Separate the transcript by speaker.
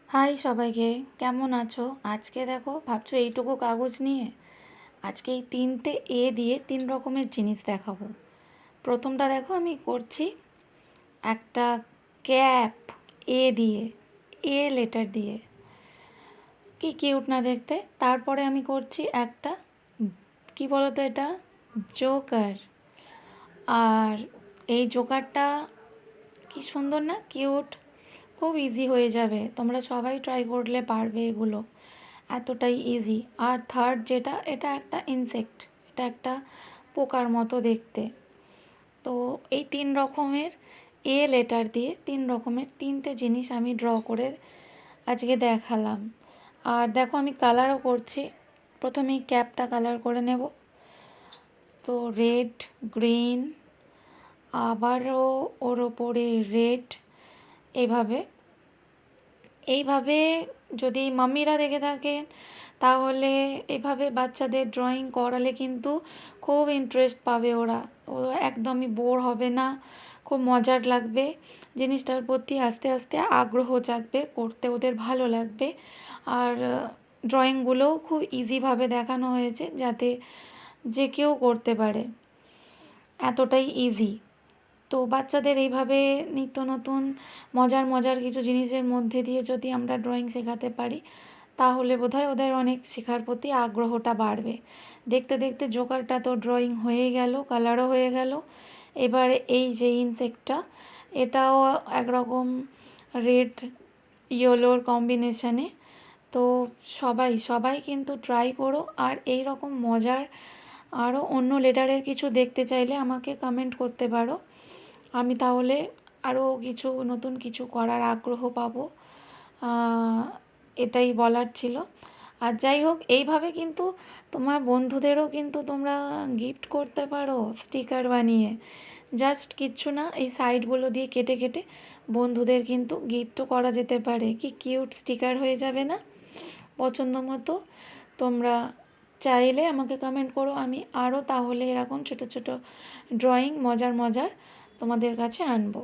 Speaker 1: High সবাইকে, কেমন আছো? আজকে দেখো ভাবছো এইটুকু কাগজ নিয়ে আজকে এই 3টে এ দিয়ে 3 রকমের জিনিস দেখাবো। প্রথমটা দেখো আমি করছি একটা ক্যাপ এ দিয়ে, এ লেটার দিয়ে, কি কিউট না দেখতে। তারপরে আমি করছি একটা, কি বলো তো এটা, জোকার। আর এই জোকারটা কি সুন্দর না, কিউট, খুব ইজি হয়ে যাবে, তোমরা সবাই ট্রাই করলে পারবে এগুলো, এতটাই ইজি। আর থার্ড যেটা, এটা একটা ইনসেক্ট, এটা একটা পোকার মতো দেখতে। তো এই 3 রকমের এ লেটার দিয়ে 3 রকমের 3টে জিনিস আমি ড্র করে আজকে দেখালাম। আর দেখো আমি কালারও করছি। প্রথমেই ক্যাপটা কালার করে নেব, তো রেড, গ্রিন, আবারও ওর ওপরে রেড, এইভাবে এইভাবে যদি মাম্মিরা দেখে থাকেন তাহলে এভাবে বাচ্চাদের ড্রয়িং করালে কিন্তু খুব ইন্টারেস্ট পাবে ওরা, ও একদমই বোর হবে না, খুব মজার লাগবে জিনিসটার প্রতি, আস্তে আস্তে আগ্রহ জাগবে, করতে ওদের ভালো লাগবে। আর ড্রয়িংগুলোও খুব ইজিভাবে দেখানো হয়েছে যাতে যে কেউ করতে পারে, এতটাই ইজি। তো বাচ্চাদের এইভাবে নিত্য নতুন মজার মজার কিছু জিনিসের মধ্যে দিয়ে যদি আমরা ড্রয়িং শেখাতে পারি তাহলে বোধহয় ওদের অনেক শেখার প্রতি আগ্রহটা বাড়বে। দেখতে দেখতে জোকারটা তো ড্রয়িং হয়ে গেল, কালারও হয়ে গেল। এবারে এই যে ইনসেক্টটা, এটাও একরকম রেড ইয়েলোর কম্বিনেশানে। তো সবাই সবাই কিন্তু ট্রাই করো। আর এই রকম মজার আরও অন্য লেটারের কিছু দেখতে চাইলে আমাকে কমেন্ট করতে পারো, আমি তাহলে আরও কিছু নতুন কিছু করার আগ্রহ পাবো, এটাই বলার ছিল। আর যাই হোক, এইভাবে কিন্তু তোমার বন্ধুদেরও কিন্তু তোমরা গিফট করতে পারো স্টিকার বানিয়ে, জাস্ট কিচ্ছু না, এই সাইডগুলো দিয়ে কেটে কেটে বন্ধুদের কিন্তু গিফটও করা যেতে পারে। কি কিউট স্টিকার হয়ে যাবে না পছন্দ মতো? তোমরা চাইলে আমাকে কমেন্ট করো, আমি আরও তাহলে এরকম ছোট ছোট ড্রয়িং মজার মজার তোমাদের কাছে আনবো।